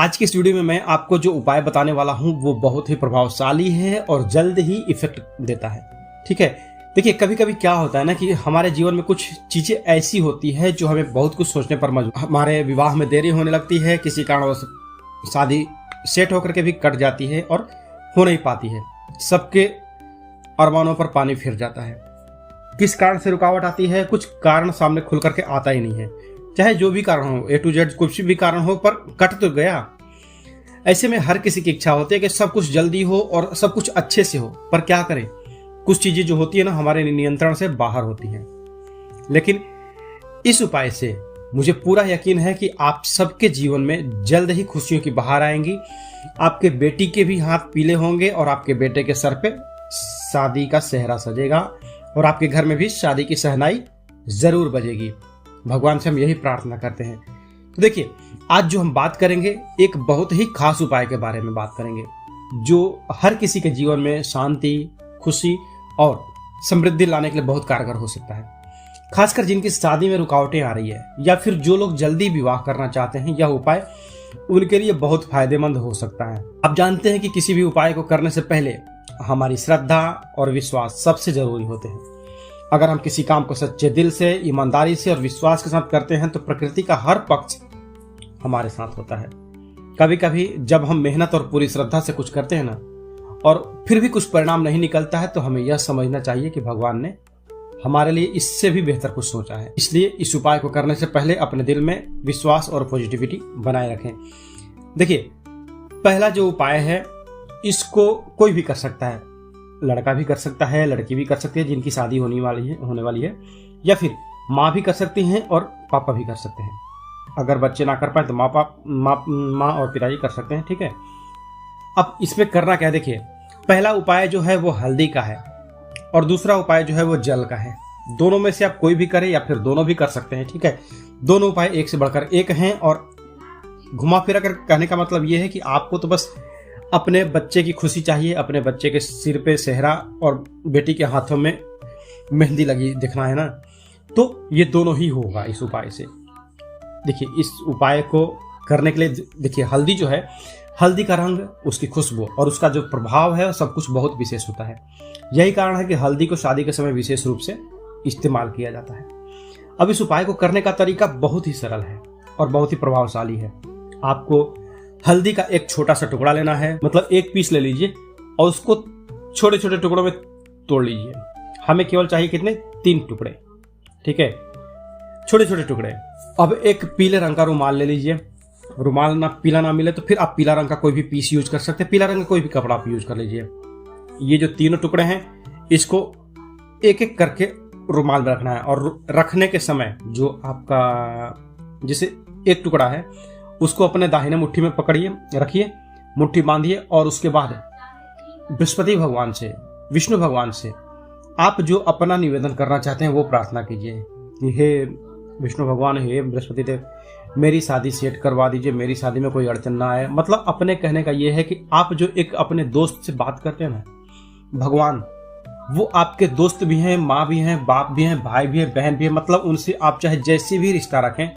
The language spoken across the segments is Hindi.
आज की इस वीडियो में मैं आपको जो उपाय बताने वाला हूं वो बहुत ही प्रभावशाली है और जल्द ही इफेक्ट देता है। ठीक है, देखिए कभी कभी क्या होता है ना कि हमारे जीवन में कुछ चीजें ऐसी होती है जो हमें बहुत कुछ सोचने पर मजबूर, हमारे विवाह में देरी होने लगती है, किसी कारणवश शादी सेट होकर के भी कट जाती है और हो नहीं पाती है, सबके अरमानों पर पानी फिर जाता है। किस कारण से रुकावट आती है, कुछ कारण सामने खुल करके आता ही नहीं है, चाहे जो भी कारण हो, A to Z कुछ भी कारण हो, पर कट तो गया। ऐसे में हर किसी की इच्छा होती है कि सब कुछ जल्दी हो और सब कुछ अच्छे से हो, पर क्या करें, कुछ चीजें जो होती है ना हमारे नियंत्रण से बाहर होती हैं। लेकिन इस उपाय से मुझे पूरा यकीन है कि आप सबके जीवन में जल्द ही खुशियों की बहार आएंगी। आपके बेटी के भी हाथ पीले होंगे और आपके बेटे के सर पे शादी का सेहरा सजेगा और आपके घर में भी शादी की शहनाई जरूर बजेगी। भगवान से हम यही प्रार्थना करते हैं। तो देखिए, आज जो हम बात करेंगे एक बहुत ही खास उपाय के बारे में बात करेंगे जो हर किसी के जीवन में शांति, खुशी और समृद्धि लाने के लिए बहुत कारगर हो सकता है। खासकर जिनकी शादी में रुकावटें आ रही है या फिर जो लोग जल्दी विवाह करना चाहते हैं, यह उपाय उनके लिए बहुत फायदेमंद हो सकता है। आप जानते हैं कि किसी भी उपाय को करने से पहले हमारी श्रद्धा और विश्वास सबसे जरूरी होते हैं। अगर हम किसी काम को सच्चे दिल से, ईमानदारी से और विश्वास के साथ करते हैं तो प्रकृति का हर पक्ष हमारे साथ होता है। कभी कभी जब हम मेहनत और पूरी श्रद्धा से कुछ करते हैं ना और फिर भी कुछ परिणाम नहीं निकलता है, तो हमें यह समझना चाहिए कि भगवान ने हमारे लिए इससे भी बेहतर कुछ सोचा है। इसलिए इस उपाय को करने से पहले अपने दिल में विश्वास और पॉजिटिविटी बनाए रखें। देखिए, पहला जो उपाय है इसको कोई भी कर सकता है, लड़का भी कर सकता है, लड़की भी कर सकती है जिनकी शादी होने वाली है, या फिर माँ भी कर सकती हैं और पापा भी कर सकते हैं। अगर बच्चे ना कर पाए तो माँ और पिताजी कर सकते हैं। ठीक है, अब इसमें करना क्या है, देखिए पहला उपाय जो है वो हल्दी का है और दूसरा उपाय जो है वो जल का है। दोनों में से आप कोई भी करें या फिर दोनों भी कर सकते हैं। ठीक है, दोनों उपाय एक से बढ़कर एक हैं और घुमा फिरा कर कहने का मतलब ये है कि आपको तो बस अपने बच्चे की खुशी चाहिए, अपने बच्चे के सिर पे सेहरा और बेटी के हाथों में मेहंदी लगी दिखना है ना, तो ये दोनों ही होगा इस उपाय से। देखिए, इस उपाय को करने के लिए देखिए हल्दी जो है, हल्दी का रंग, उसकी खुशबू और उसका जो प्रभाव है सब कुछ बहुत विशेष होता है। यही कारण है कि हल्दी को शादी के समय विशेष रूप से इस्तेमाल किया जाता है। अब इस उपाय को करने का तरीका बहुत ही सरल है और बहुत ही प्रभावशाली है। आपको हल्दी का एक छोटा सा टुकड़ा लेना है, मतलब एक पीस ले लीजिए और उसको छोटे छोटे टुकड़ों में तोड़ लीजिए। हमें केवल चाहिए कितने, 3 टुकड़े। ठीक है, छोटे छोटे टुकड़े। अब एक पीले रंग का रुमाल ले लीजिए। रुमाल ना पीला ना मिले तो फिर आप पीला रंग का कोई भी पीस यूज कर सकते हैं, पीला रंग का कोई भी कपड़ा आप यूज कर लीजिए। ये जो तीनों टुकड़े हैं इसको एक एक करके रुमाल में रखना है और रखने के समय जो आपका जैसे एक टुकड़ा है उसको अपने दाहिने मुट्ठी में पकड़िए, रखिए, मुट्ठी बांधिए और उसके बाद बृहस्पति भगवान से, विष्णु भगवान से आप जो अपना निवेदन करना चाहते हैं वो प्रार्थना कीजिए कि हे विष्णु भगवान, हे बृहस्पति देव, मेरी शादी सेट करवा दीजिए, मेरी शादी में कोई अड़चन ना आए। मतलब अपने कहने का ये है कि आप जो एक अपने दोस्त से बात करते हैं ना, भगवान वो आपके दोस्त भी हैं, माँ भी हैं, बाप भी हैं, भाई भी हैं, बहन भी है। मतलब उनसे आप चाहे जैसे भी रिश्ता रखें,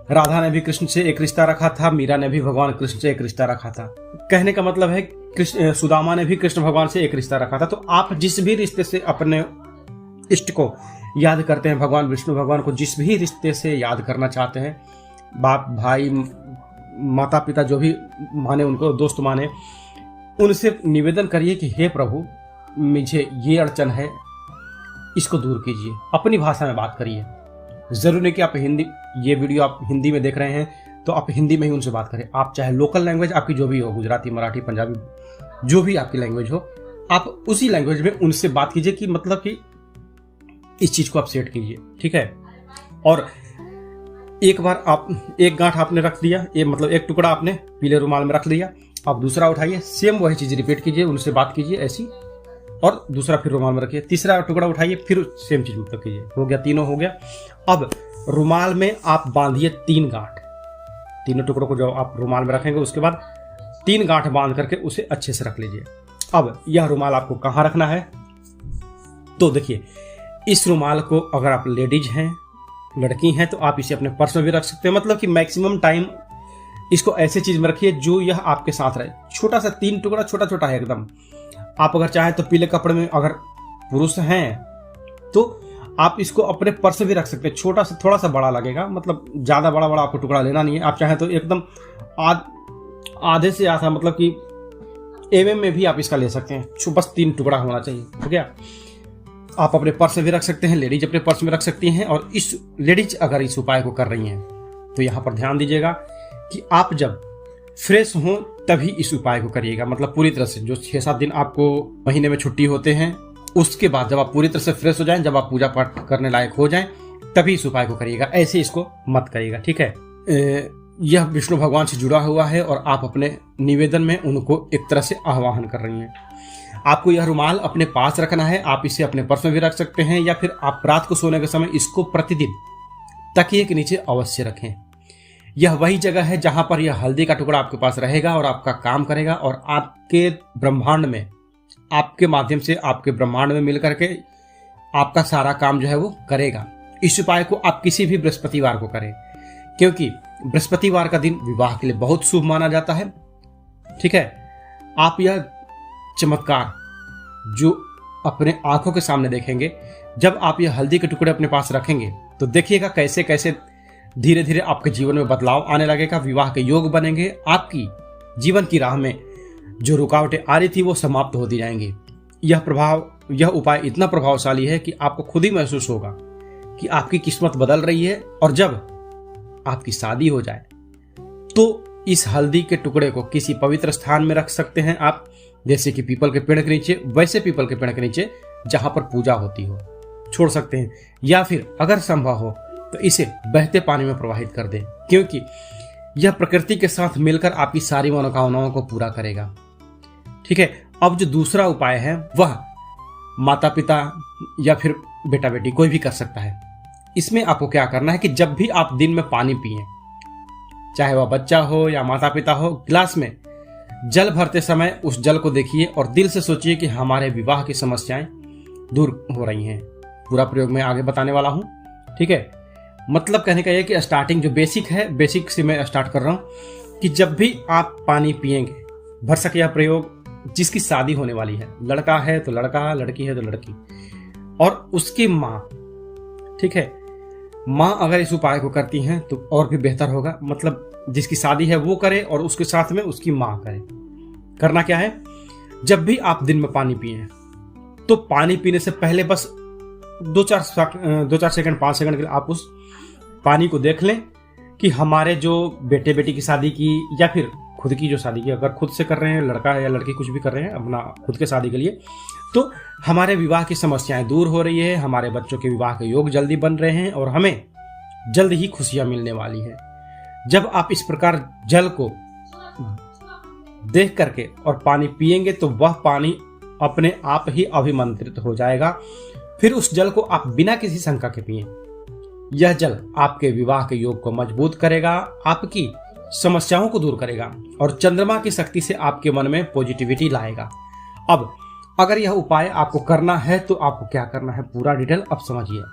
राधा ने भी कृष्ण से एक रिश्ता रखा था, मीरा ने भी भगवान कृष्ण से एक रिश्ता रखा था। कहने का मतलब है सुदामा ने भी कृष्ण भगवान से एक रिश्ता रखा था। तो आप जिस भी रिश्ते से अपने इष्ट को याद करते हैं, भगवान विष्णु भगवान को जिस भी रिश्ते से याद करना चाहते हैं, बाप भाई माता पिता जो भी माने, उनको दोस्त माने, उनसे निवेदन करिए कि हे प्रभु, मुझे ये अड़चन है, इसको दूर कीजिए। अपनी भाषा में बात करिए। जरूरी नहीं कि आप ये वीडियो आप हिंदी में देख रहे हैं तो आप हिंदी में ही उनसे बात करें। आप चाहे लोकल लैंग्वेज आपकी जो भी हो, गुजराती, मराठी, पंजाबी, जो भी आपकी लैंग्वेज हो, आप उसी लैंग्वेज में उनसे बात कीजिए कि मतलब कि इस चीज को आप सेट कीजिए। ठीक है, और एक बार आप एक गांठ आपने रख दिया, ये मतलब एक टुकड़ा आपने पीले रुमाल में रख लिया, आप दूसरा उठाइए, सेम वही चीज रिपीट कीजिए, उनसे बात कीजिए ऐसी, और दूसरा फिर रुमाल में रखिए, तीसरा टुकड़ा उठाइए, फिर सेम चीज मतलब कीजिए। हो गया, तीनों हो गया। अब रुमाल में आप बांधिए 3 गांठ। तीनों टुकड़ों को जो आप रुमाल में रखेंगे उसके बाद 3 गांठ बांध करके उसे अच्छे से रख लीजिए। अब यह रुमाल आपको कहाँ रखना है, तो देखिए इस रुमाल को अगर आप लेडीज हैं, लड़की हैं, तो आप इसे अपने पर्स में भी रख सकते हैं। मतलब कि मैक्सिमम टाइम इसको ऐसे चीज में रखिए जो यह आपके साथ रहे। छोटा सा 3 टुकड़ा, छोटा छोटा है एकदम। आप अगर चाहें तो पीले कपड़े में, अगर पुरुष हैं तो आप इसको अपने पर्स भी रख सकते हैं। छोटा सा, थोड़ा सा बड़ा लगेगा, मतलब ज्यादा बड़ा बड़ा आपको टुकड़ा लेना नहीं है। आप चाहें तो एकदम आधे से आधा, मतलब कि एमएम में भी आप इसका ले सकते हैं। बस 3 टुकड़ा होना चाहिए, हो गया। आप अपने पर्स में भी रख सकते हैं, लेडीज अपने पर्स में रख सकती हैं। और इस लेडीज अगर इस उपाय को कर रही हैं तो यहां पर ध्यान दीजिएगा कि आप जब फ्रेश हो तभी इस उपाय को करिएगा। मतलब पूरी तरह से, जो 6-7 दिन आपको महीने में छुट्टी होते हैं, उसके बाद जब आप पूरी तरह से फ्रेश हो जाएं, जब आप पूजा पाठ करने लायक हो जाएं, तभी इस उपाय को करिएगा। ऐसे इसको मत करिएगा, ठीक है। यह विष्णु भगवान से जुड़ा हुआ है और आप अपने निवेदन में उनको एक तरह से आह्वान कर रही हैं। आपको यह रुमाल अपने पास रखना है। आप इसे अपने पर्स में भी रख सकते हैं, या फिर आप रात को सोने के समय इसको प्रतिदिन तकिए के नीचे अवश्य रखें। यह वही जगह है जहां पर यह हल्दी का टुकड़ा आपके पास रहेगा और आपका काम करेगा, और आपके ब्रह्मांड में, आपके माध्यम से आपके ब्रह्मांड में मिलकर के आपका सारा काम जो है वो करेगा। इस उपाय को आप किसी भी बृहस्पतिवार को करें, क्योंकि बृहस्पतिवार का दिन विवाह के लिए बहुत शुभ माना जाता है, ठीक है। आप यह चमत्कार जो अपने आंखों के सामने देखेंगे, जब आप यह हल्दी के टुकड़े अपने पास रखेंगे तो देखिएगा कैसे कैसे धीरे धीरे आपके जीवन में बदलाव आने लगेगा। विवाह के योग बनेंगे। आपकी जीवन की राह में जो रुकावटें आ रही थी वो समाप्त होती जाएंगी। यह उपाय इतना प्रभावशाली है कि आपको खुद ही महसूस होगा कि आपकी किस्मत बदल रही है। और जब आपकी शादी हो जाए तो इस हल्दी के टुकड़े को किसी पवित्र स्थान में रख सकते हैं आप, जैसे कि पीपल के पेड़ के नीचे, वैसे पीपल के पेड़ के नीचे जहां पर पूजा होती हो छोड़ सकते हैं। या फिर अगर संभव हो तो इसे बहते पानी में प्रवाहित कर दें, क्योंकि यह प्रकृति के साथ मिलकर आपकी सारी मनोकामनाओं को पूरा करेगा, ठीक है। अब जो दूसरा उपाय है वह माता पिता या फिर बेटा बेटी कोई भी कर सकता है। इसमें आपको क्या करना है कि जब भी आप दिन में पानी पिए, चाहे वह बच्चा हो या माता पिता हो, गिलास में जल भरते समय उस जल को देखिए और दिल से सोचिए कि हमारे विवाह की समस्याएं दूर हो रही हैं। पूरा प्रयोग मैं आगे बताने वाला हूं, ठीक है। मतलब कहने का यह कि स्टार्टिंग जो बेसिक है, बेसिक से मैं स्टार्ट कर रहा हूं कि जब भी आप पानी पिएंगे, भर सके यह प्रयोग जिसकी शादी होने वाली है, लड़का है तो लड़का, लड़की है तो लड़की, और उसकी माँ, ठीक है। माँ अगर इस उपाय को करती हैं तो और भी बेहतर होगा। मतलब जिसकी शादी है वो करे और उसके साथ में उसकी माँ करे। करना क्या है, जब भी आप दिन में पानी पिए तो पानी पीने से पहले बस 2-4 सेकंड 5 सेकंड के लिए आप उस पानी को देख लें कि हमारे जो बेटे बेटी की शादी की या फिर खुद की जो शादी की, अगर खुद से कर रहे हैं, लड़का या लड़की कुछ भी कर रहे हैं अपना खुद के शादी के लिए, तो हमारे विवाह की समस्याएं दूर हो रही है, हमारे बच्चों के विवाह के योग जल्दी बन रहे हैं और हमें जल्द ही खुशियां मिलने वाली है। जब आप इस प्रकार जल को देख करके और पानी पिएंगे तो वह पानी अपने आप ही अभिमंत्रित हो जाएगा। फिर उस जल को आप बिना किसी शंका के पिएं। यह जल आपके विवाह के योग को मजबूत करेगा, आपकी समस्याओं को दूर करेगा और चंद्रमा की शक्ति से आपके मन में पॉजिटिविटी लाएगा। अब अगर यह उपाय आपको करना है तो आपको क्या करना है, पूरा डिटेल अब समझिए।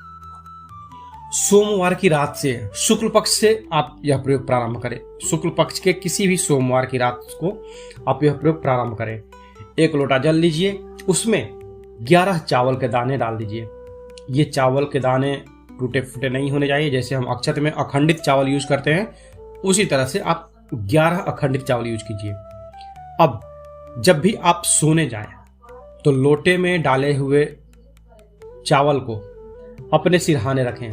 सोमवार की रात से, शुक्ल पक्ष से आप यह प्रयोग प्रारंभ करें। शुक्ल पक्ष के किसी भी सोमवार की रात को आप यह प्रयोग प्रारंभ करें। 1 लोटा जल लीजिए, उसमें 11 चावल के दाने डाल दीजिए। ये चावल के दाने टूटे फूटे नहीं होने चाहिए। जैसे हम अक्षत में अखंडित चावल यूज करते हैं, उसी तरह से आप 11 अखंडित चावल यूज कीजिए। अब जब भी आप सोने जाएं तो लोटे में डाले हुए चावल को अपने सिरहाने रखें।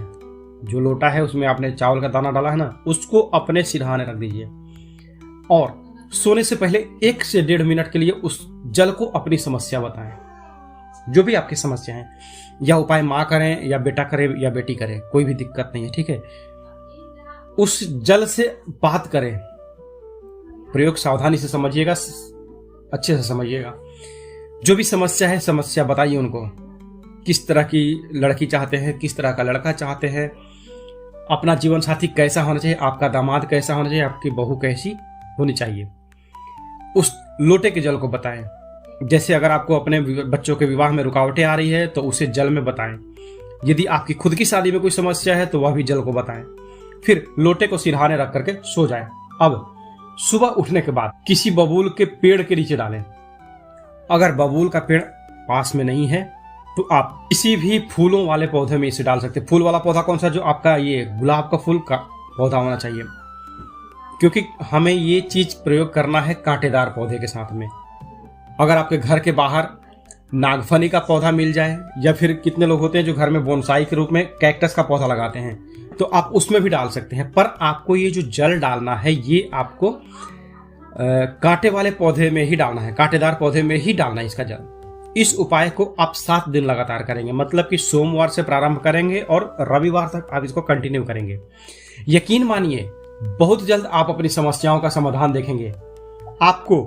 जो लोटा है उसमें आपने चावल का दाना डाला है ना, उसको अपने सिरहाने रख दीजिए और सोने से पहले 1 से 1.5 मिनट के लिए उस जल को अपनी समस्या बताएं, जो भी आपकी समस्या है। यह उपाय माँ करें या बेटा करे या बेटी करे, कोई भी दिक्कत नहीं है, ठीक है। उस जल से बात करें। प्रयोग सावधानी से समझिएगा, अच्छे से समझिएगा। जो भी समस्या है, समस्या बताइए उनको। किस तरह की लड़की चाहते हैं, किस तरह का लड़का चाहते हैं, अपना जीवन साथी कैसा होना चाहिए, आपका दामाद कैसा होना चाहिए, आपकी बहू कैसी होनी चाहिए, उस लोटे के जल को बताएं। जैसे अगर आपको अपने बच्चों के विवाह में रुकावटें आ रही है तो उसे जल में बताएं। यदि आपकी खुद की शादी में कोई समस्या है तो वह भी जल को बताएं। फिर लोटे को सिरहाने रख करके सो जाएं। अब सुबह उठने के बाद किसी बबूल के पेड़ के नीचे डालें। अगर बबूल का पेड़ पास में नहीं है तो आप किसी भी फूलों वाले पौधे में इसे डाल सकते हैं। फूल वाला पौधा कौन सा? जो आपका ये गुलाब का फूल का पौधा होना चाहिए, क्योंकि हमें ये चीज प्रयोग करना है कांटेदार पौधे के साथ में। अगर आपके घर के बाहर नागफनी का पौधा मिल जाए, या फिर कितने लोग होते हैं जो घर में बोनसाई के रूप में कैक्टस का पौधा लगाते हैं, तो आप उसमें भी डाल सकते हैं। पर आपको ये जो जल डालना है ये आपको कांटे वाले पौधे में ही डालना है, कांटेदार पौधे में ही डालना है इसका जल। इस उपाय को आप 7 दिन लगातार करेंगे, मतलब कि सोमवार से प्रारंभ करेंगे और रविवार तक आप इसको कंटिन्यू करेंगे। यकीन मानिए बहुत जल्द आप अपनी समस्याओं का समाधान देखेंगे। आपको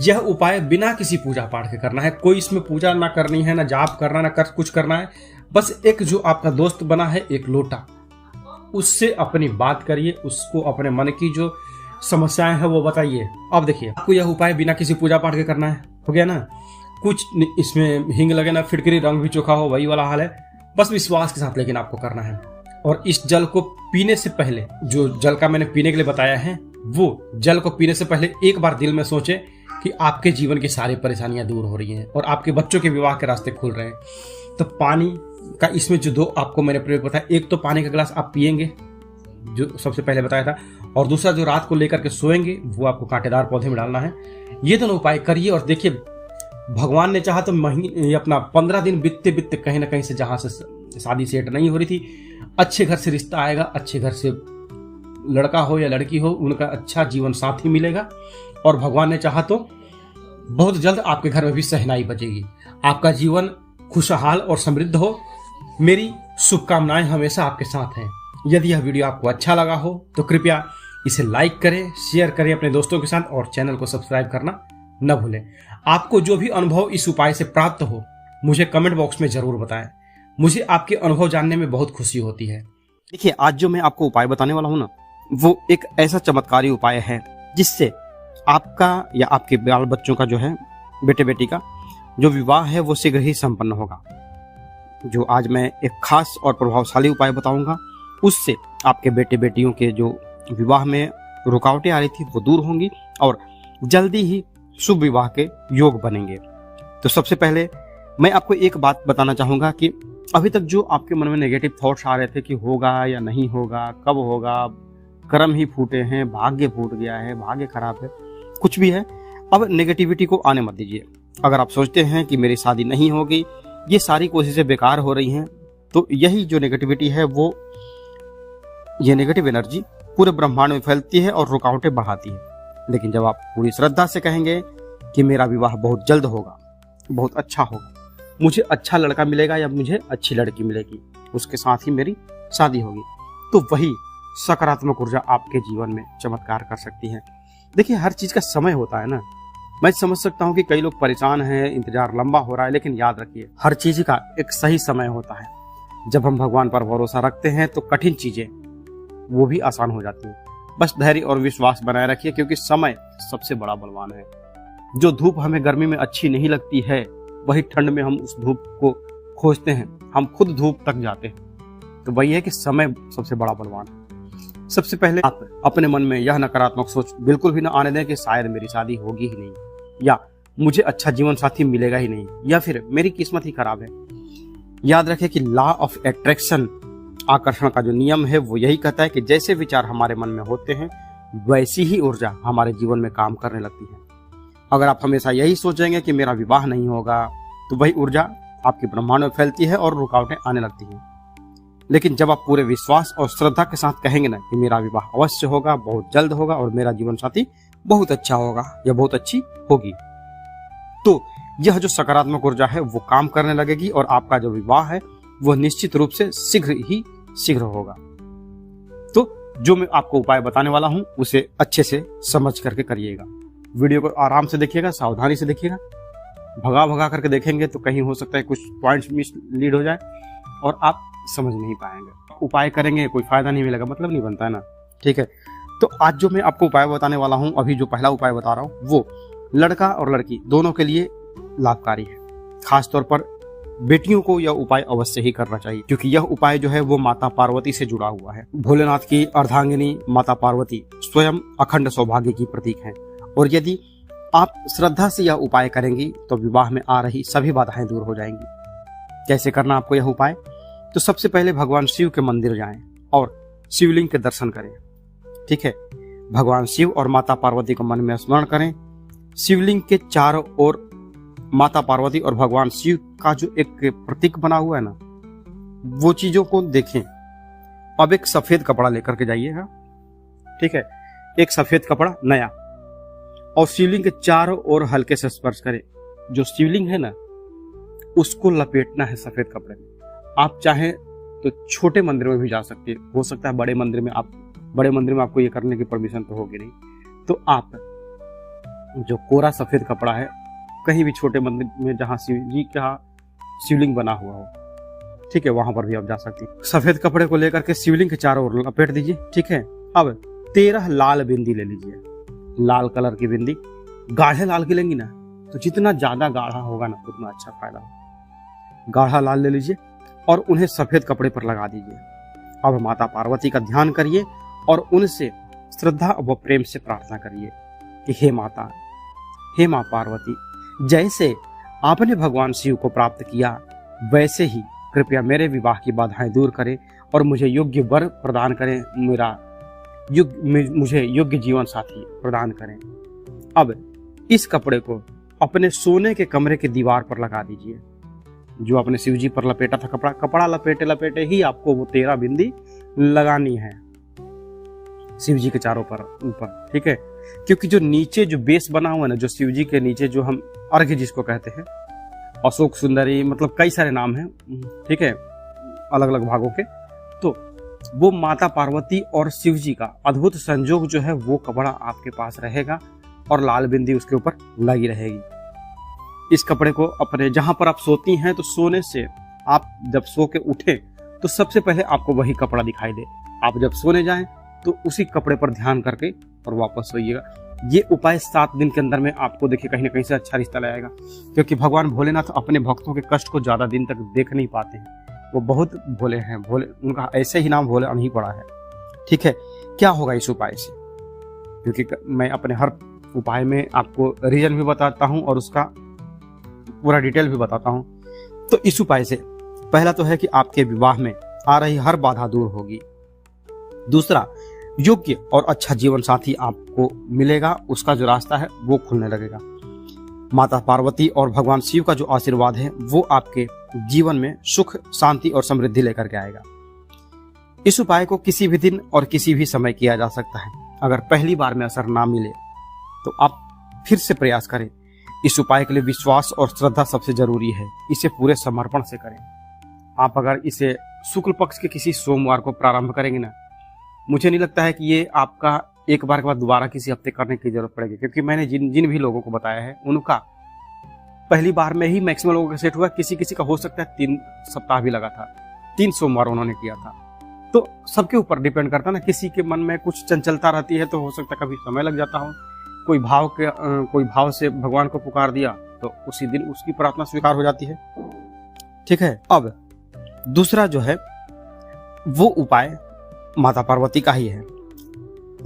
यह उपाय बिना किसी पूजा पाठ के करना है। कोई इसमें पूजा ना करनी है, ना जाप करना, ना कुछ करना है। बस एक जो आपका दोस्त बना है एक लोटा, उससे अपनी बात करिए, उसको अपने मन की जो समस्याएं हैं वो बताइए। अब देखिए आपको यह उपाय बिना किसी पूजा पाठ के करना है। हो गया ना? कुछ इसमें हिंग लगे ना फिटकरी, रंग भी चोखा हो, वही वाला हाल है। बस विश्वास के साथ लेकिन आपको करना है। और इस जल को पीने से पहले, जो जल का मैंने पीने के लिए बताया है, वो जल को पीने से पहले एक बार दिल में सोचें कि आपके जीवन की सारी परेशानियां दूर हो रही हैं और आपके बच्चों के विवाह के रास्ते खुल रहे हैं। तो पानी का इसमें जो 2 आपको मैंने प्रयोग बताया, एक तो पानी का गिलास आप पिएंगे जो सबसे पहले बताया था, और दूसरा जो रात को लेकर के सोएंगे वो आपको कांटेदार पौधे में डालना है। ये दोनों उपाय करिए और देखिए भगवान ने चाहा तो महीने अपना 15 दिन बीतते बीतते कहीं ना कहीं से, जहां से शादी सेट नहीं हो रही थी, अच्छे घर से रिश्ता आएगा। अच्छे घर से लड़का हो या लड़की हो, उनका अच्छा जीवन साथी मिलेगा। और भगवान ने चाहा तो बहुत जल्द आपके घर में भी सहनाई बजेगी। आपका जीवन खुशहाल और समृद्ध हो। मेरी शुभकामनाएं हमेशा आपके साथ हैं। यदि यह वीडियो आपको अच्छा लगा हो तो कृपया इसे लाइक करें, शेयर करें अपने दोस्तों के साथ और चैनल को सब्सक्राइब करना न भूलें। आपको जो भी अनुभव इस उपाय से प्राप्त हो मुझे कमेंट बॉक्स में जरूर बताएं। मुझे आपके अनुभव जानने में बहुत खुशी होती है। देखिए आज जो मैं आपको उपाय बताने वाला हूं ना, वो एक ऐसा चमत्कारी उपाय है जिससे आपका या आपके बाल बच्चों का जो है, बेटे बेटी का जो विवाह है वो शीघ्र ही संपन्न होगा। जो आज मैं एक खास और प्रभावशाली उपाय बताऊंगा, उससे आपके बेटे बेटियों के जो विवाह में रुकावटें आ रही थी वो दूर होंगी और जल्दी ही शुभ विवाह के योग बनेंगे। तो सबसे पहले मैं आपको एक बात बताना चाहूंगा कि अभी तक जो आपके मन में नेगेटिव थॉट्स आ रहे थे कि होगा या नहीं होगा, कब होगा, कर्म ही फूटे हैं, भाग्य फूट गया है, भाग्य खराब है, कुछ भी है, अब नेगेटिविटी को आने मत दीजिए। अगर आप सोचते हैं कि मेरी शादी नहीं होगी, ये सारी कोशिशें बेकार हो रही हैं, तो यही जो नेगेटिविटी है वो, ये नेगेटिव एनर्जी पूरे ब्रह्मांड में फैलती है और रुकावटें बढ़ाती है। लेकिन जब आप पूरी श्रद्धा से कहेंगे कि मेरा विवाह बहुत जल्द होगा, बहुत अच्छा होगा, मुझे अच्छा लड़का मिलेगा या मुझे अच्छी लड़की मिलेगी, उसके साथ ही मेरी शादी होगी, तो वही सकारात्मक ऊर्जा आपके जीवन में चमत्कार कर सकती है। देखिए हर चीज का समय होता है ना। मैं समझ सकता हूँ कि कई लोग परेशान हैं, इंतजार लंबा हो रहा है, लेकिन याद रखिए हर चीज का एक सही समय होता है। जब हम भगवान पर भरोसा रखते हैं तो कठिन चीजें वो भी आसान हो जाती हैं। बस धैर्य और विश्वास बनाए रखिए, क्योंकि समय सबसे बड़ा बलवान है। जो धूप हमें गर्मी में अच्छी नहीं लगती है, वही ठंड में हम उस धूप को खोजते हैं, हम खुद धूप तक जाते हैं। तो वही है कि समय सबसे बड़ा बलवान है। सबसे पहले आप अपने मन में यह नकारात्मक सोच बिल्कुल भी ना आने दें कि शायद मेरी शादी होगी ही नहीं, या मुझे अच्छा जीवन साथी मिलेगा ही नहीं, या फिर मेरी किस्मत ही खराब है। याद रखें कि लॉ ऑफ अट्रैक्शन, आकर्षण का जो नियम है, वो यही कहता है कि जैसे विचार हमारे मन में होते हैं वैसी ही ऊर्जा हमारे जीवन में काम करने लगती है। अगर आप हमेशा यही सोचेंगे कि मेरा विवाह नहीं होगा, तो वही ऊर्जा आपके ब्रह्मांड में फैलती है और रुकावटें आने लगती हैं। लेकिन जब आप पूरे विश्वास और श्रद्धा के साथ कहेंगे ना कि मेरा विवाह अवश्य होगा, बहुत जल्द होगा और मेरा जीवन साथी बहुत अच्छा होगा या बहुत अच्छी होगी, तो यह जो सकारात्मक ऊर्जा है वो काम करने लगेगी और आपका जो विवाह है वह निश्चित रूप से शीघ्र होगा। तो जो मैं आपको उपाय बताने वाला हूं उसे अच्छे से समझ करके करिएगा। वीडियो को आराम से देखिएगा, सावधानी से देखिएगा। भगा भगा करके देखेंगे तो कहीं हो सकता है कुछ पॉइंट्स मिस लीड हो जाए और आप समझ नहीं पाएंगे। उपाय करेंगे कोई फायदा नहीं मिलेगा, मतलब नहीं बनता है ना। ठीक है, तो आज जो मैं आपको उपाय बताने वाला हूं, अभी जो पहला उपाय बता रहा हूं, वो लड़का और लड़की दोनों के लिए लाभकारी है। खास तौर पर बेटियों को यह उपाय अवश्य ही करना चाहिए, क्योंकि यह उपाय जो है वो माता पार्वती से जुड़ा हुआ है। भोलेनाथ की अर्धांगिनी माता पार्वती स्वयं अखंड सौभाग्य की प्रतीक हैं, और यदि आप श्रद्धा से यह उपाय करेंगी तो विवाह में आ रही सभी बाधाएं दूर हो जाएंगी। कैसे करना आपको यह उपाय? तो सबसे पहले भगवान शिव के मंदिर जाएं और शिवलिंग के दर्शन करें। ठीक है, भगवान शिव और माता पार्वती को मन में स्मरण करें। शिवलिंग के चारों ओर माता पार्वती और भगवान शिव का जो एक प्रतीक बना हुआ है ना, वो चीजों को देखें। अब एक सफेद कपड़ा लेकर के जाइएगा। ठीक है, एक सफेद कपड़ा नया, और शिवलिंग के चारों ओर हल्के से स्पर्श करें। जो शिवलिंग है ना, उसको लपेटना है सफेद कपड़े में। आप चाहें तो छोटे मंदिर में भी जा सकते हैं, हो सकता है बड़े मंदिर में आपको ये करने की परमिशन तो होगी नहीं, तो आप जो कोरा सफेद कपड़ा है, कहीं भी छोटे मंदिर में जहां शिव जी का शिवलिंग बना हुआ हो, ठीक है, वहां पर भी आप जा सकते हैं। सफेद कपड़े को लेकर के शिवलिंग के चारों ओर लपेट दीजिए। ठीक है, अब 13 लाल बिंदी ले लीजिए, लाल कलर की बिंदी। गाढ़े लाल की लेंगी ना, तो जितना ज्यादा गाढ़ा होगा ना उतना अच्छा फायदा होगा। गाढ़ा लाल ले लीजिए और उन्हें सफेद कपड़े पर लगा दीजिए। अब माता पार्वती का ध्यान करिए और उनसे श्रद्धा व प्रेम से प्रार्थना करिए कि हे माता, हे माँ पार्वती, जैसे आपने भगवान शिव को प्राप्त किया, वैसे ही कृपया मेरे विवाह की बाधाएं दूर करें और मुझे योग्य वर प्रदान करें, मुझे योग्य जीवन साथी प्रदान करें। अब इस कपड़े को अपने सोने के कमरे की दीवार पर लगा दीजिए। जो आपने शिव जी पर लपेटा था कपड़ा लपेटे लपेटे ही आपको वो 13 बिंदी लगानी है शिव जी के चारों पर ऊपर। ठीक है, क्योंकि जो नीचे जो बेस बना हुआ है ना, जो शिव जी के नीचे जो हम अर्घ्य जिसको कहते हैं, अशोक सुंदरी, मतलब कई सारे नाम हैं, ठीक है, अलग अलग भागों के, तो वो माता पार्वती और शिव जी का अद्भुत संयोग जो है वो कपड़ा आपके पास रहेगा और लाल बिंदी उसके ऊपर लगी रहेगी। इस कपड़े को अपने जहां पर आप सोती हैं, तो सोने से आप जब सो के उठे तो सबसे पहले आपको वही कपड़ा दिखाई दे। आप जब सोने जाएं तो उसी कपड़े पर ध्यान करके और वापस सोइएगा। ये उपाय 7 दिन के अंदर में आपको देखिए कहीं ना कहीं से अच्छा रिश्ता लाएगा, क्योंकि भगवान भोलेनाथ अपने भक्तों के कष्ट को ज्यादा दिन तक देख नहीं पाते हैं। वो बहुत भोले हैं, भोले, उनका ऐसे ही नाम भोले नहीं पड़ा है। ठीक है, क्या होगा इस उपाय से? क्योंकि मैं अपने हर उपाय में आपको रीजन भी बताता हूं और उसका पूरा डिटेल भी बताता हूं। तो इस उपाय से पहला तो है कि आपके विवाह में आ रही हर बाधा दूर होगी। दूसरा, योग्य और अच्छा जीवन साथी आपको मिलेगा, उसका जो रास्ता है वो खुलने लगेगा। माता पार्वती और भगवान शिव का जो आशीर्वाद है वो आपके जीवन में सुख, शांति और समृद्धि लेकर के आएगा। इस उपाय को किसी भी दिन और किसी भी समय किया जा सकता है। अगर पहली बार में असर ना मिले तो आप फिर से प्रयास करें। इस उपाय के लिए विश्वास और श्रद्धा सबसे जरूरी है। इसे पूरे समर्पण से करें। आप अगर इसे शुक्ल पक्ष के किसी सोमवार को प्रारंभ करेंगे ना, मुझे नहीं लगता है कि ये आपका एक बार के बाद दोबारा किसी हफ्ते करने की जरूरत पड़ेगी, क्योंकि मैंने जिन भी लोगों को बताया है उनका पहली बार में ही मैक्सिमम लोगों का सेट हुआ। किसी किसी का हो सकता है 3 सप्ताह भी लगा था, 3 सोमवार उन्होंने किया था। तो सबके ऊपर डिपेंड करता है ना, किसी के मन में कुछ चंचलता रहती है तो हो सकता है कभी समय लग जाता हो। कोई भाव से भगवान को पुकार दिया तो उसी दिन उसकी प्रार्थना स्वीकार हो जाती है। ठीक है, अब दूसरा जो है वो उपाय माता पार्वती का ही है।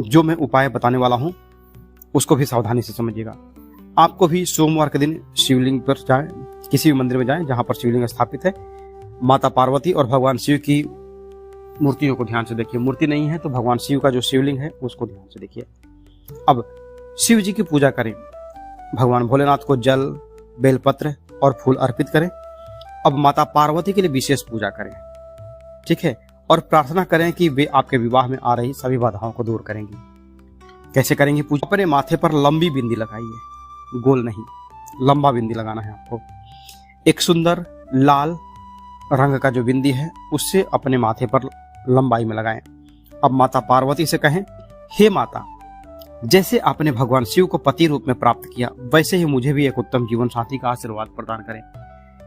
जो मैं उपाय बताने वाला हूं उसको भी सावधानी से समझिएगा। आपको भी सोमवार के दिन शिवलिंग पर जाएं, किसी भी मंदिर में जाएं जहां पर शिवलिंग स्थापित है। माता पार्वती और भगवान शिव की मूर्तियों को ध्यान से देखिए। मूर्ति नहीं है तो भगवान शिव का जो शिवलिंग है उसको ध्यान से देखिए। अब शिव जी की पूजा करें। भगवान भोलेनाथ को जल, बेलपत्र और फूल अर्पित करें। अब माता पार्वती के लिए विशेष पूजा करें। ठीक है, और प्रार्थना करें कि वे आपके विवाह में आ रही सभी बाधाओं को दूर करेंगी। कैसे करेंगी पूजा? अपने माथे पर लंबी बिंदी लगाइए, गोल नहीं, लंबा बिंदी लगाना है आपको। एक सुंदर लाल रंग का जो बिंदी है उससे अपने माथे पर लंबाई में लगाएं। अब माता पार्वती से कहें, हे माता, जैसे आपने भगवान शिव को पति रूप में प्राप्त किया, वैसे ही मुझे भी एक उत्तम जीवन साथी का आशीर्वाद प्रदान करें।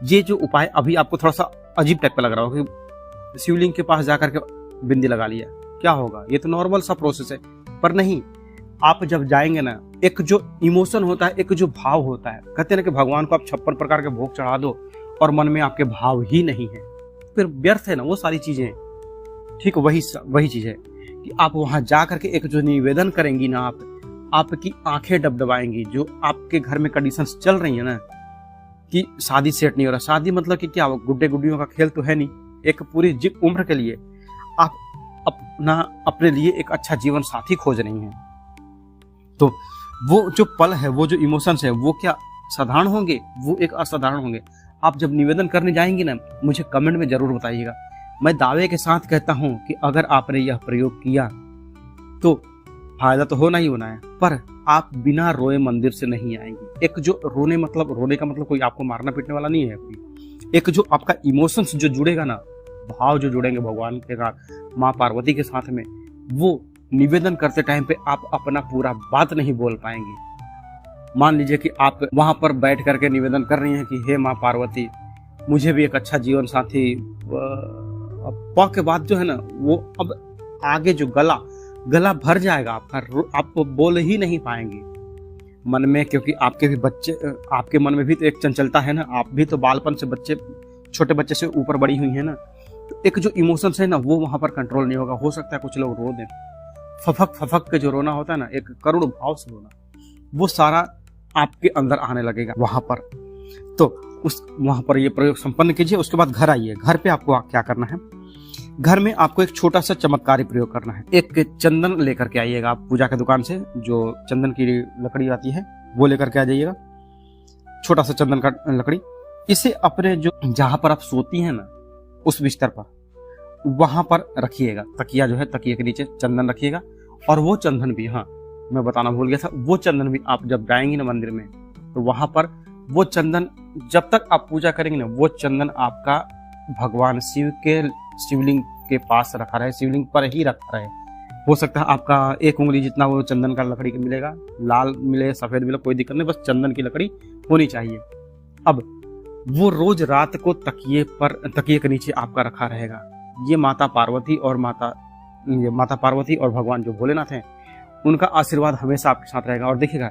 ये जो उपाय अभी आपको थोड़ा सा अजीब टाइप का लग रहा होगा कि शिवलिंग के पास जाकर के बिंदी लगा लिया, क्या होगा, ये तो नॉर्मल सा प्रोसेस है। पर नहीं, आप जब जाएंगे ना, एक जो इमोशन होता है, एक जो भाव होता है, कहते हैं ना कि भगवान को आप 56 प्रकार के भोग चढ़ा दो और मन में आपके भाव ही नहीं है, फिर व्यर्थ है ना वो सारी चीजें। ठीक, वही चीज है कि आप वहां जा करके एक जो निवेदन करेंगी ना, आपकी आंखें डबडबाएंगी। जो आपके घर में कंडीशंस चल रही है ना कि शादी सेट नहीं हो रहा, शादी मतलब कि क्या, गुड्डे गुड्डियों का खेल तो है नहीं। एक पूरी उम्र के लिए आप अपने लिए एक अच्छा जीवन साथी खोज रही हैं, तो वो जो पल है, वो जो इमोशंस है, वो क्या साधारण होंगे, वो एक असाधारण होंगे। आप जब निवेदन करने जाएंगे ना, मुझे कमेंट में जरूर बताइएगा। मैं दावे के साथ कहता हूं कि अगर आपने यह प्रयोग किया तो फायदा तो होना ही होना है, पर आप बिना रोए मंदिर से नहीं आएंगे। एक जो रोने का मतलब कोई आपको मारना पीटने वाला नहीं है कोई। एक जो आपका इमोशंस जो जुड़ेगा ना, भाव जो जुड़ेंगे भगवान के साथ, माँ पार्वती के साथ में, वो निवेदन करते टाइम पे आप अपना पूरा बात नहीं बोल पाएंगे। मान लीजिए कि आप वहां पर बैठ करके निवेदन कर रही हैं कि हे माँ पार्वती, मुझे भी एक अच्छा जीवन साथी। प के बाद जो है ना, वो अब आगे जो गला भर जाएगा आपका, आप बोल ही नहीं पाएंगे मन में, क्योंकि आपके भी बच्चे, आपके मन में भी तो एक चंचलता है ना। आप भी तो बालपन से छोटे बच्चे से ऊपर बड़ी हुई है ना, तो एक जो इमोशंस है ना, वो वहां पर कंट्रोल नहीं होगा। हो सकता है कुछ लोग रो दें, फफक के जो रोना होता है ना, एक करुण भाव से रोना, वो सारा आपके अंदर आने लगेगा वहां पर। तो वहां पर ये प्रयोग संपन्न कीजिए। उसके बाद घर आइए। घर पे आपको क्या करना है, घर में आपको एक छोटा सा चमत्कारी प्रयोग करना है। एक चंदन लेकर के आइएगा आप पूजा की दुकान से, जो चंदन की लकड़ी आती है वो लेकर के आ जाइएगा, छोटा सा चंदन का लकड़ी। इसे अपने जो जहां पर आप सोती हैं ना, उस बिस्तर पर, वहां पर रखिएगा। तकिया जो है, तकिए के नीचे चंदन रखिएगा। और वो चंदन भी, हाँ मैं बताना भूल गया था, वो चंदन भी आप जब जाएंगे ना मंदिर में, तो वहां पर वो चंदन, जब तक आप पूजा करेंगे ना, वो चंदन आपका भगवान शिव के शिवलिंग के पास रखा रहे, शिवलिंग पर ही रखा रहे। हो सकता है आपका 1 उंगली जितना वो चंदन का लकड़ी मिलेगा, लाल मिले सफेद मिले, कोई दिक्कत नहीं, बस चंदन की लकड़ी होनी चाहिए। अब वो रोज रात को तकिए के नीचे आपका रखा रहेगा। ये माता पार्वती और भगवान जो भोलेनाथ हैं, उनका आशीर्वाद हमेशा आपके साथ रहेगा। और देखिएगा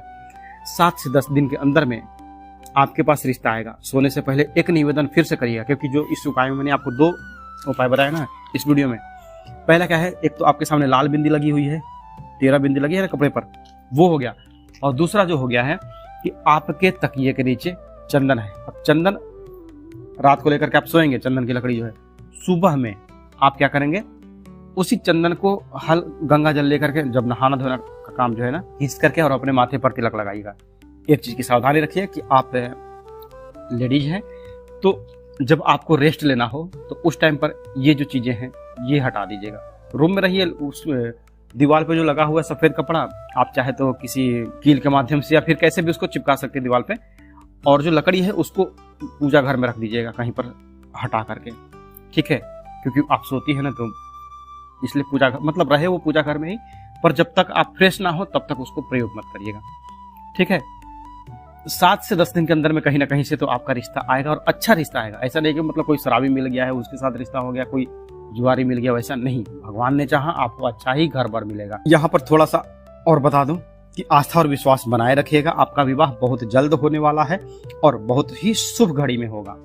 7 से 10 दिन के अंदर में आपके पास रिश्ता आएगा। सोने से पहले एक निवेदन फिर से करिएगा, क्योंकि जो इस उपाय में मैंने आपको 2 उपाय बताया ना इस वीडियो में। पहला क्या है, एक तो आपके सामने लाल बिंदी लगी हुई है, 13 बिंदी लगी है ना कपड़े पर, वो हो गया। और दूसरा जो हो गया है कि आपके तकिए के नीचे चंदन है। अब चंदन रात को लेकर के आप सोएंगे, चंदन की लकड़ी जो है, सुबह में आप क्या करेंगे, उसी चंदन को गंगा जल लेकर के, जब नहाना धोना का काम जो है ना, घिस करके और अपने माथे पर तिलक लगाइएगा। एक चीज की सावधानी रखिए कि आप लेडीज हैं, तो जब आपको रेस्ट लेना हो तो उस टाइम पर ये जो चीजें हैं ये हटा दीजिएगा। रूम में रहिए। उस दीवार पे जो लगा हुआ है सफेद कपड़ा, आप चाहे तो किसी कील के माध्यम से या फिर कैसे भी उसको चिपका सकते हैं दीवार पे। और जो लकड़ी है उसको पूजा घर में रख दीजिएगा, कहीं पर हटा करके, ठीक है, क्योंकि आप सोती है ना, तो इसलिए पूजा घर मतलब रहे वो पूजा घर में ही, पर जब तक आप फ्रेश ना हो तब तक उसको प्रयोग मत करिएगा, ठीक है। 7 से 10 दिन के अंदर में कहीं ना कहीं से तो आपका रिश्ता आएगा, और अच्छा रिश्ता आएगा। ऐसा नहीं कि मतलब कोई शराबी मिल गया है उसके साथ रिश्ता हो गया, कोई जुआरी मिल गया, वैसा नहीं। भगवान ने चाहा आपको अच्छा ही घर बार मिलेगा। यहाँ पर थोड़ा सा और बता दूं कि आस्था और विश्वास बनाए रखिएगा। आपका विवाह बहुत जल्द होने वाला है और बहुत ही शुभ घड़ी में होगा।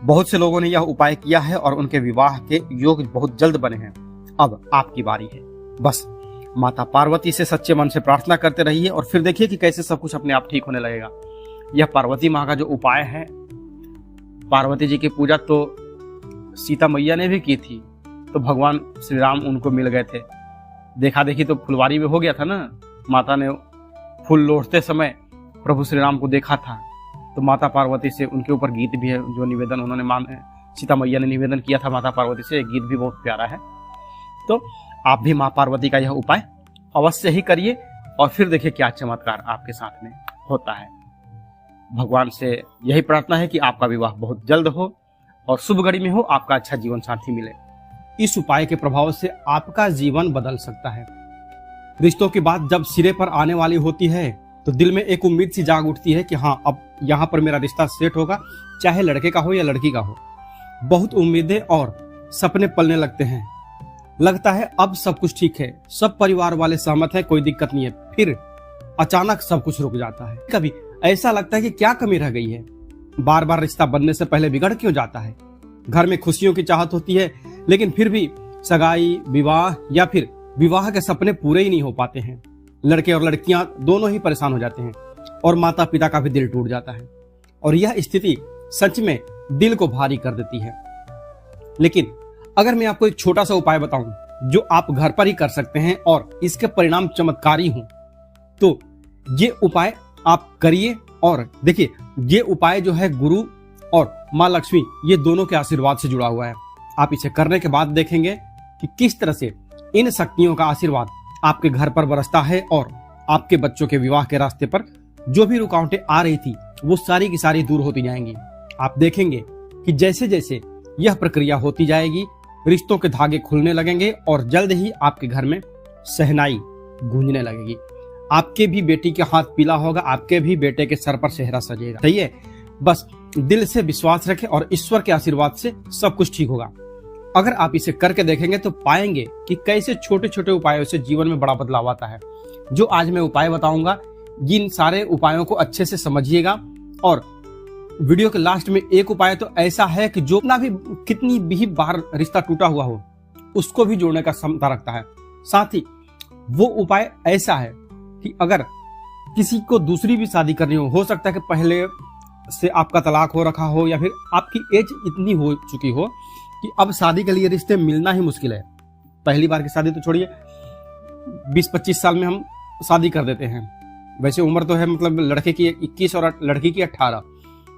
बहुत से लोगों ने यह उपाय किया है और उनके विवाह के योग बहुत जल्द बने हैं। अब आपकी बारी है। बस माता पार्वती से सच्चे मन से प्रार्थना करते रहिए और फिर देखिए कि कैसे सब कुछ अपने आप ठीक होने लगेगा। यह पार्वती माँ का जो उपाय है, पार्वती जी की पूजा तो सीता मैया ने भी की थी, तो भगवान श्री राम उनको मिल गए थे। देखा देखी तो फुलवारी में हो गया था ना, माता ने फूल लोढ़ते समय प्रभु श्री राम को देखा था, तो माता पार्वती से उनके ऊपर गीत भी है जो निवेदन उन्होंने सीता मैया ने निवेदन किया था माता पार्वती से। गीत भी बहुत प्यारा है। तो आप भी माँ पार्वती का यह उपाय अवश्य ही करिए और फिर देखिए क्या चमत्कार आपके साथ में होता है। भगवान से यही प्रार्थना है कि आपका विवाह बहुत जल्द हो और शुभ घड़ी में हो, आपका अच्छा जीवन साथी मिले। इस उपाय के प्रभाव से आपका जीवन बदल सकता है। रिश्तों की बात जब सिरे पर आने वाली होती है तो दिल में एक उम्मीद सी जाग उठती है कि हाँ, अब यहाँ पर मेरा रिश्ता सेट होगा, चाहे लड़के का हो या लड़की का हो। बहुत उम्मीदें और सपने पलने लगते हैं। लगता है अब सब कुछ ठीक है, सब परिवार वाले सहमत हैं, कोई दिक्कत नहीं है। फिर अचानक सब कुछ रुक जाता है। कभी ऐसा लगता है कि क्या कमी रह गई है, बार बार रिश्ता बनने से पहले बिगड़ क्यों जाता है? घर में खुशियों की चाहत होती है, लेकिन फिर भी सगाई, विवाह या फिर विवाह के सपने पूरे ही नहीं हो पाते हैं। लड़के और लड़कियां दोनों ही परेशान हो जाते हैं और माता पिता का भी दिल टूट जाता है और यह स्थिति सच में दिल को भारी कर देती है। लेकिन अगर मैं आपको एक छोटा सा उपाय बताऊं जो आप घर पर ही कर सकते हैं और इसके परिणाम चमत्कारी हों, तो ये उपाय आप करिए। और देखिए, ये उपाय जो है गुरु और माँ लक्ष्मी ये दोनों के आशीर्वाद से जुड़ा हुआ है। आप इसे करने के बाद देखेंगे कि किस तरह से इन शक्तियों का आशीर्वाद आपके घर पर बरसता है और आपके बच्चों के विवाह के रास्ते पर जो भी रुकावटें आ रही थी वो सारी की सारी दूर होती जाएंगी। आप देखेंगे कि जैसे जैसे यह प्रक्रिया होती जाएगी, रिश्तों के धागे खुलने लगेंगे और जल्द ही आपके घर में शहनाई गूंजने लगेगी। आपके भी बेटी के हाथ पीला होगा, आपके भी बेटे के सर पर सेहरा सजेगा। सही है? बस दिल से विश्वास रखें और ईश्वर के आशीर्वाद से सब कुछ ठीक होगा। अगर आप इसे करके देखेंगे तो पाएंगे कि कैसे छोटे छोटे उपायों से जीवन में बड़ा बदलाव आता है। जो आज मैं उपाय बताऊंगा, इन सारे उपायों को अच्छे से समझिएगा। और वीडियो के लास्ट में एक उपाय तो ऐसा है कि जो अपना भी कितनी भी बार रिश्ता टूटा हुआ हो उसको भी जोड़ने का क्षमता रखता है। साथ ही वो उपाय ऐसा है कि अगर किसी को दूसरी भी शादी करनी हो सकता है कि पहले से आपका तलाक हो रखा हो या फिर आपकी एज इतनी हो चुकी हो कि अब शादी के लिए रिश्ते मिलना ही मुश्किल है। पहली बार की शादी तो छोड़िए, 20-25 साल में हम शादी कर देते हैं। वैसे उम्र तो है मतलब लड़के की 21 और लड़की की 18,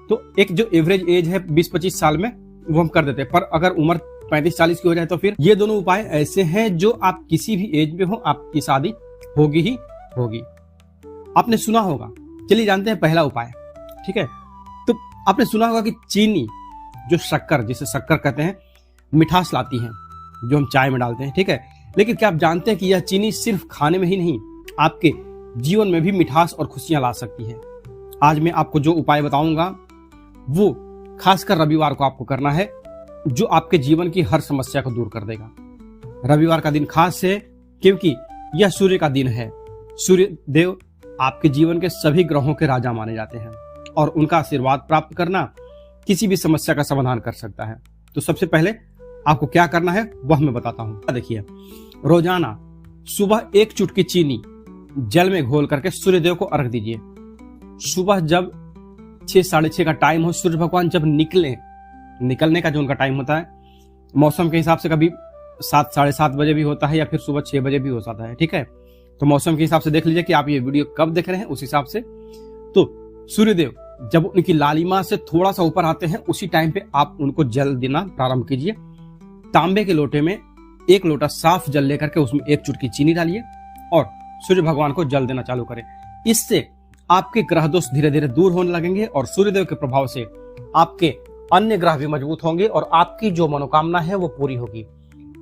तो एक जो एवरेज एज है 20-25 साल में वो हम कर देते हैं। पर अगर उम्र 35-40 की हो जाए तो फिर ये दोनों उपाय ऐसे हैं जो आप किसी भी एज में हो आपकी शादी होगी ही होगी। आपने सुना होगा, चलिए जानते हैं पहला उपाय। ठीक है, तो आपने सुना होगा कि चीनी, जो शक्कर, जिसे शक्कर कहते हैं, मिठास लाती है जो हम चाय में डालते हैं। ठीक है, लेकिन क्या आप जानते हैं कि यह चीनी सिर्फ खाने में ही नहीं आपके जीवन में भी मिठास और खुशियां ला सकती है। आज मैं आपको जो उपाय बताऊंगा वो खासकर रविवार को आपको करना है, जो आपके जीवन की हर समस्या को दूर कर देगा। रविवार का दिन खास है क्योंकि यह सूर्य का दिन है। सूर्य देव आपके जीवन के सभी ग्रहों के राजा माने जाते हैं और उनका आशीर्वाद प्राप्त करना किसी भी समस्या का समाधान कर सकता है। तो सबसे पहले आपको क्या करना है वह मैं बताता हूं। देखिए, रोजाना सुबह 1 चुटकी चीनी जल में घोल करके सूर्यदेव को अर्घ दीजिए। सुबह जब 6-6:30 का टाइम हो, सूर्य भगवान जब निकलने का जो उनका टाइम होता है, मौसम के हिसाब से कभी 7-7:30 बजे भी होता है या फिर सुबह 6 बजे भी हो जाता है। ठीक है, तो मौसम के हिसाब से देख लीजिए कि आप ये वीडियो कब देख रहे हैं, उस हिसाब से। तो सूर्यदेव जब उनकी लालिमा से थोड़ा सा ऊपर आते हैं उसी टाइम पे आप उनको जल देना प्रारंभ कीजिए। तांबे के लोटे में 1 लोटा साफ जल लेकर के उसमें 1 चुटकी चीनी डालिए और सूर्य भगवान को जल देना चालू करें। इससे आपके ग्रह दोष धीरे धीरे दूर होने लगेंगे और सूर्यदेव के प्रभाव से आपके अन्य ग्रह भी मजबूत होंगे और आपकी जो मनोकामना है वो पूरी होगी।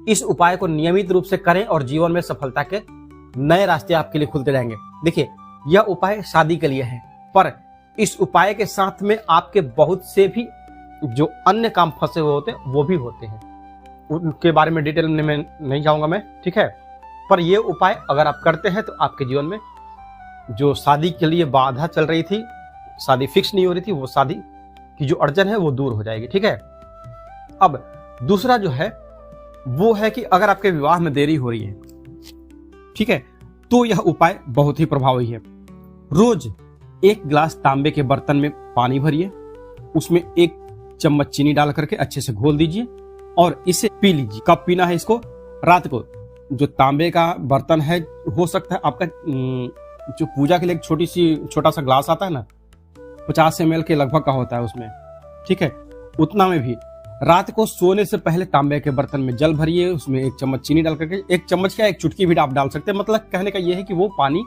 इस उपाय को नियमित रूप से करें और जीवन में सफलता के नए रास्ते आपके लिए खुलते जाएंगे। देखिए, यह उपाय शादी के लिए है, पर इस उपाय के साथ में आपके बहुत से भी जो अन्य काम फंसे हुए होते हैं वो भी होते हैं, उनके बारे में डिटेल में मैं नहीं जाऊंगा मैं। ठीक है, पर यह उपाय अगर आप करते हैं तो आपके जीवन में जो शादी के लिए बाधा चल रही थी, शादी फिक्स नहीं हो रही थी, वो शादी की जो अड़चन है वो दूर हो जाएगी। ठीक है, अब दूसरा जो है वो है कि अगर आपके विवाह में देरी हो रही है, ठीक है, तो यह उपाय बहुत ही प्रभावी है। रोज 1 गिलास तांबे के बर्तन में पानी भरिए, उसमें 1 चम्मच चीनी डाल करके अच्छे से घोल दीजिए और इसे पी लीजिए। कब पीना है इसको? रात को। जो तांबे का बर्तन है, हो सकता है आपका जो पूजा के लिए एक छोटा सा ग्लास आता है ना, 50 ml के लगभग का होता है उसमें। ठीक है, उतना में भी रात को सोने से पहले तांबे के बर्तन में जल भरिए, उसमें 1 चम्मच चीनी डाल करके, 1 चम्मच क्या 1 चुटकी भी आप डाल सकते हैं। मतलब कहने का यह है कि वो पानी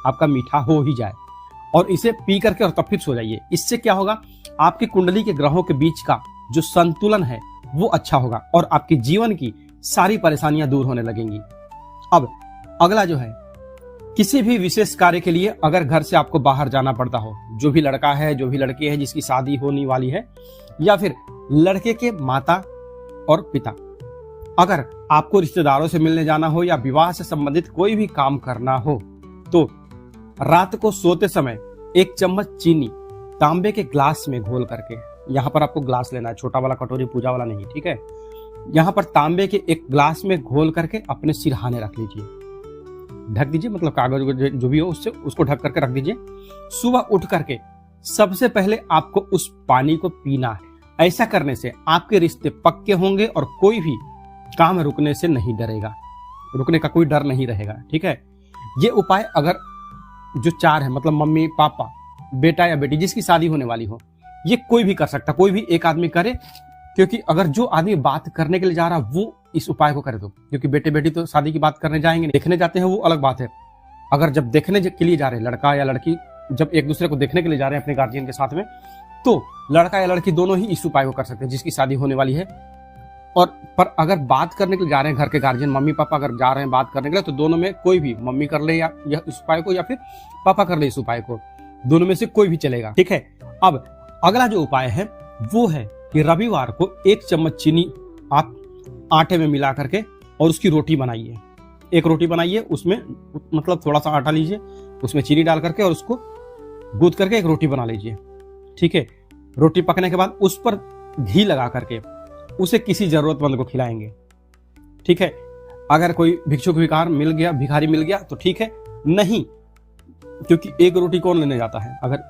आपका मीठा हो ही जाए और इसे पी करके और तब फिर सो जाइए। इससे क्या होगा, आपकी कुंडली के ग्रहों के बीच का जो संतुलन है वो अच्छा होगा और आपके जीवन की सारी परेशानियां दूर होने लगेंगी। अब अगला जो है, किसी भी विशेष कार्य के लिए अगर घर से आपको बाहर जाना पड़ता हो, जो भी लड़का है, जो भी लड़की है जिसकी शादी होने वाली है, या फिर लड़के के माता और पिता, अगर आपको रिश्तेदारों से मिलने जाना हो या विवाह से संबंधित कोई भी काम करना हो, तो रात को सोते समय 1 चम्मच चीनी तांबे के ग्लास में घोल करके, यहाँ पर आपको ग्लास लेना है, छोटा वाला कटोरी पूजा वाला नहीं, ठीक है। यहाँ पर तांबे के एक ग्लास में घोल करके अपने सिरहाने रख लीजिए, ढक दीजिए, मतलब कागज जो भी हो उससे उसको ढक करके रख दीजिए। सुबह उठ करके सबसे पहले आपको उस पानी को पीना है। ऐसा करने से आपके रिश्ते पक्के होंगे और कोई भी काम रुकने से नहीं डरेगा, रुकने का कोई डर नहीं रहेगा, ठीक है। ये उपाय अगर जो 4 है, मतलब मम्मी पापा बेटा या बेटी जिसकी शादी होने वाली हो, ये कोई भी कर सकता, कोई भी एक आदमी करे, क्योंकि अगर जो आदमी बात करने के लिए जा रहा वो इस उपाय को करे तो, क्योंकि बेटे बेटी तो शादी की बात करने जाएंगे, देखने जाते हैं वो अलग बात है। अगर जब देखने के लिए जा रहे हैं, लड़का या लड़की जब एक दूसरे को देखने के लिए जा रहे हैं अपने गार्जियन के साथ में, तो लड़का या लड़की दोनों ही इस उपाय को कर सकते हैं जिसकी शादी होने वाली है। और पर अगर बात करने के लिए जा रहे हैं, घर के गार्जियन मम्मी पापा अगर जा रहे हैं बात करने के लिए, तो दोनों में कोई भी, मम्मी कर ले या इस उपाय को, या फिर पापा कर ले इस उपाय को, दोनों में से कोई भी चलेगा, ठीक है। अब अगला जो उपाय है वो है कि रविवार को 1 चम्मच चीनी आप आटे में मिला करके और उसकी रोटी बनाइए। एक रोटी बनाइए, उसमें मतलब थोड़ा सा आटा लीजिए, उसमें चीनी डाल करके और उसको गूंथ करके एक रोटी बना लीजिए, ठीक है। रोटी पकने के बाद उस पर घी लगा करके उसे किसी जरूरतमंद को खिलाएंगे, ठीक है। अगर कोई भिक्षुक भिखारी मिल गया तो ठीक है, नहीं, क्योंकि एक रोटी कौन लेने जाता है। अगर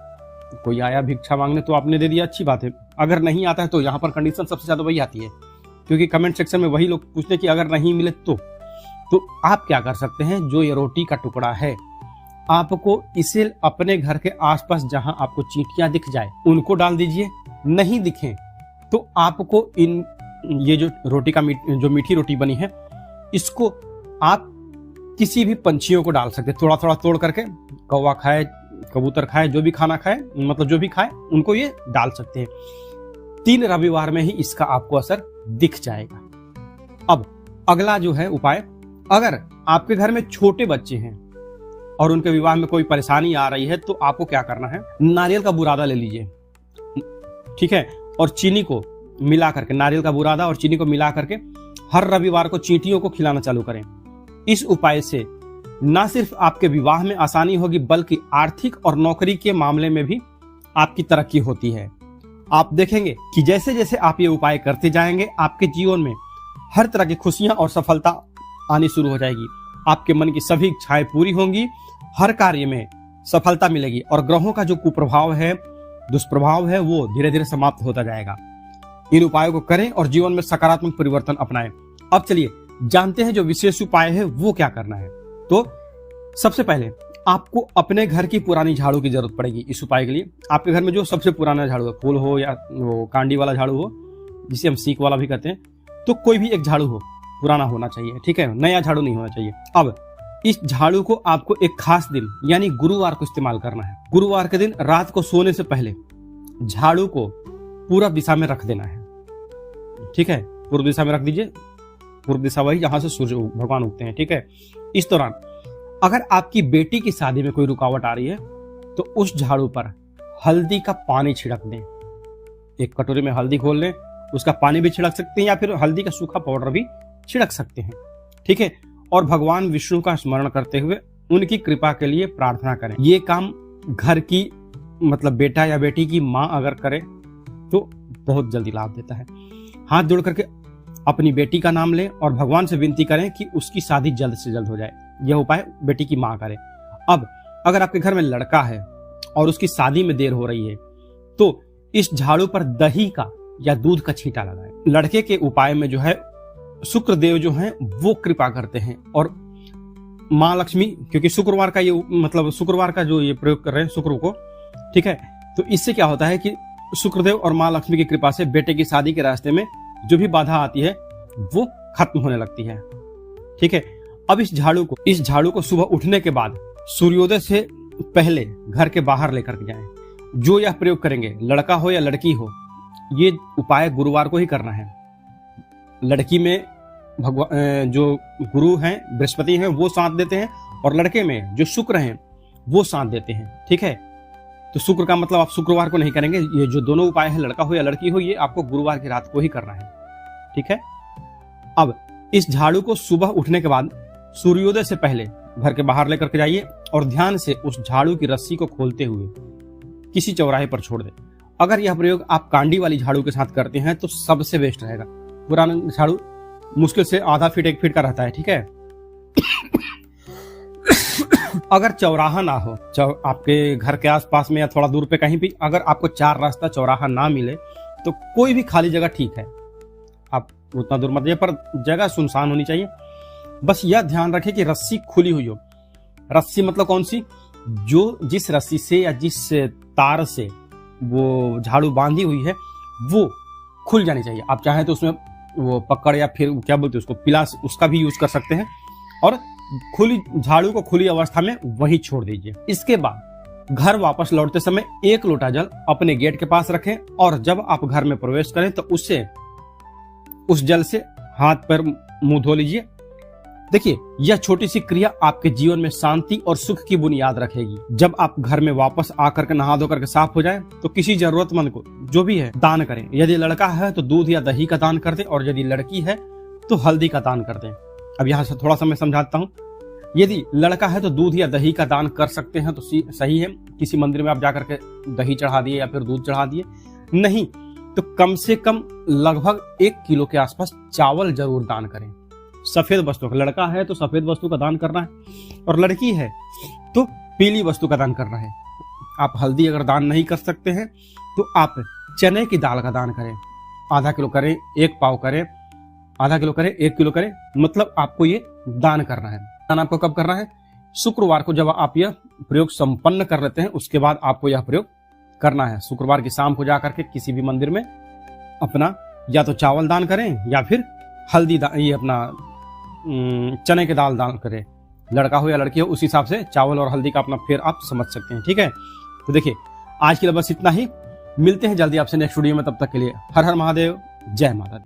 कोई आया भिक्षा मांगने तो आपने दे दिया, अच्छी बात है। अगर नहीं आता है तो यहाँ पर कंडीशन सबसे ज्यादा वही आती है, क्योंकि कमेंट सेक्शन में वही लोग पूछते हैं कि अगर नहीं मिले तो आप क्या कर सकते हैं, जो ये रोटी का टुकड़ा है आपको इसे अपने घर के आसपास जहां आपको चींटियां दिख जाए उनको डाल दीजिए। नहीं दिखे तो आपको ये जो रोटी का जो मीठी रोटी बनी है इसको आप किसी भी पंछियों को डाल सकते हैं, थोड़ा थोड़ा तोड़ करके, कौवा खाए, कबूतर खाए, जो भी खाना खाए, मतलब जो भी खाए उनको ये डाल सकते हैं। 3 रविवार में ही इसका आपको असर दिख जाएगा। अब अगला जो है उपाय, अगर आपके घर में छोटे बच्चे हैं और उनके विवाह में कोई परेशानी आ रही है तो आपको क्या करना है, नारियल का बुरादा ले लीजिए, ठीक है, और चीनी को मिला करके, नारियल का बुरादा और चीनी को मिला करके हर रविवार को चींटियों को खिलाना चालू करें। इस उपाय से न सिर्फ आपके विवाह में आसानी होगी बल्कि आर्थिक और नौकरी के मामले में भी आपकी तरक्की होती है। आप देखेंगे कि जैसे जैसे आप ये उपाय करते जाएंगे आपके जीवन में हर तरह की खुशियां और सफलता आनी शुरू हो जाएगी। आपके मन की सभी इच्छाएं पूरी होंगी, हर कार्य में सफलता मिलेगी और ग्रहों का जो कुप्रभाव है, दुष्प्रभाव है, वो धीरे धीरे समाप्त होता जाएगा। इन उपायों को करें और जीवन में सकारात्मक परिवर्तन अपनाएं। अब चलिए जानते हैं जो विशेष उपाय है वो क्या करना है। तो सबसे पहले आपको अपने घर की पुरानी झाड़ू की जरूरत पड़ेगी इस उपाय के लिए। आपके घर में जो सबसे पुराना झाड़ू है, फूल हो या वो कांडी वाला झाड़ू हो, जिसे हम सीक वाला भी कहते हैं, तो कोई भी एक झाड़ू हो, पुराना होना चाहिए, ठीक है, नया झाड़ू नहीं होना चाहिए। अब इस झाड़ू को आपको एक खास दिन यानी गुरुवार को इस्तेमाल करना है। गुरुवार के दिन रात को सोने से पहले झाड़ू को पूरब दिशा में रख देना है, ठीक है, पूर्व दिशा में रख दीजिए। पूर्व दिशा वही जहां से सूर्य भगवान उगते हैं, ठीक है। इस दौरान अगर आपकी बेटी की शादी में कोई रुकावट आ रही है तो उस झाड़ू पर हल्दी का पानी छिड़क दें। एक कटोरी में हल्दी घोल लें, उसका पानी भी छिड़क सकते हैं या फिर हल्दी का सूखा पाउडर भी छिड़क सकते हैं, ठीक है। और भगवान विष्णु का स्मरण करते हुए उनकी कृपा के लिए प्रार्थना करें। ये काम घर की मतलब बेटा या बेटी की माँ अगर करे तो बहुत जल्दी लाभ देता है। हाथ जोड़ करके अपनी बेटी का नाम लें और भगवान से विनती करें कि उसकी शादी जल्द से जल्द हो जाए। यह उपाय बेटी की माँ करे। अब अगर आपके घर में लड़का है और उसकी शादी में देर हो रही है तो इस झाड़ू पर दही का या दूध का छींटा लगाएं। लड़के के उपाय में जो है शुक्र देव जो हैं वो कृपा करते हैं और माँ लक्ष्मी, क्योंकि शुक्रवार का ये मतलब शुक्रवार का जो ये प्रयोग कर रहे हैं शुक्र को, ठीक है, तो इससे क्या होता है कि शुक्रदेव और माँ लक्ष्मी की कृपा से बेटे की शादी के रास्ते में जो भी बाधा आती है वो खत्म होने लगती है, ठीक है। अब इस झाड़ू को सुबह उठने के बाद सूर्योदय से पहले घर के बाहर लेकर के जाएं। जो यह प्रयोग करेंगे, लड़का हो या लड़की हो, ये उपाय गुरुवार को ही करना है। लड़की में भगवान जो गुरु हैं, बृहस्पति हैं, वो साथ देते हैं और लड़के में जो शुक्र हैं वो साथ देते हैं, ठीक है। तो शुक्र का मतलब आप शुक्रवार को नहीं करेंगे। ये जो दोनों उपाय है, लड़का हो या लड़की हो, ये आपको गुरुवार की रात को ही करना है, ठीक है। अब इस झाड़ू को सुबह उठने के बाद सूर्योदय से पहले घर के बाहर लेकर के जाइए और ध्यान से उस झाड़ू की रस्सी को खोलते हुए किसी चौराहे पर छोड़ दें। अगर यह प्रयोग आप कांडी वाली झाड़ू के साथ करते हैं तो सबसे बेस्ट रहेगा। पुराना झाड़ू मुश्किल से आधा फीट 1 फीट का रहता है, ठीक है। अगर चौराहा ना हो, आपके घर के आसपास में या थोड़ा दूर पे कहीं भी अगर आपको 4 रास्ता चौराहा ना मिले तो कोई भी खाली जगह ठीक है, आप उतना दूर मत जाइए, पर जगह सुनसान होनी चाहिए। बस यह ध्यान रखें कि रस्सी खुली हुई हो। रस्सी मतलब कौन सी? जो जिस रस्सी से या जिस तार से वो झाड़ू बांधी हुई है वो खुल जानी चाहिए। आप चाहें तो उसमें वो पकड़ या फिर क्या बोलते हैं उसको, पिलास, उसका भी यूज कर सकते हैं, और खुली झाड़ू को खुली अवस्था में वहीं छोड़ दीजिए। इसके बाद घर वापस लौटते समय 1 लोटा जल अपने गेट के पास रखें, और जब आप घर में प्रवेश करें तो उस जल से हाथ पैर मुंह धो लीजिए। देखिए, यह छोटी सी क्रिया आपके जीवन में शांति और सुख की बुनियाद रखेगी। जब आप घर में वापस आकर के नहा धो करके साफ हो जाए तो किसी जरूरतमंद को जो भी है दान करें। यदि लड़का है तो दूध या दही का दान कर दें, और यदि लड़की है तो हल्दी का दान कर दें। अब यहाँ से थोड़ा सा मैं समझाता हूँ। यदि लड़का है तो दूध या दही का दान कर सकते हैं तो सही है। किसी मंदिर में आप जाकर के दही चढ़ा दिए या फिर दूध चढ़ा दिए। नहीं तो कम से कम लगभग 1 किलो के आसपास चावल जरूर दान करें। सफेद वस्तु, लड़का है तो सफेद वस्तु का दान करना है, और लड़की है तो पीली वस्तु का दान करना है। आप हल्दी अगर दान नहीं कर सकते हैं तो आप चने की दाल का दान करें। आधा किलो करें, 1 पाव करें, आधा किलो करें, 1 किलो करें, मतलब आपको ये दान करना है। दान आपको कब करना है? शुक्रवार को जब आप यह प्रयोग संपन्न कर लेते हैं उसके बाद आपको यह प्रयोग करना है। शुक्रवार की शाम को जाकर के किसी भी मंदिर में अपना या तो चावल दान करें या फिर हल्दी ये अपना चने की दाल दान करें। लड़का हो या लड़की हो उस हिसाब से चावल और हल्दी का अपना फिर आप समझ सकते हैं, ठीक है। तो देखिए, आज के लिए बस इतना ही। मिलते हैं जल्दी आपसे नेक्स्ट वीडियो में, तब तक के लिए हर हर महादेव, जय माता दी।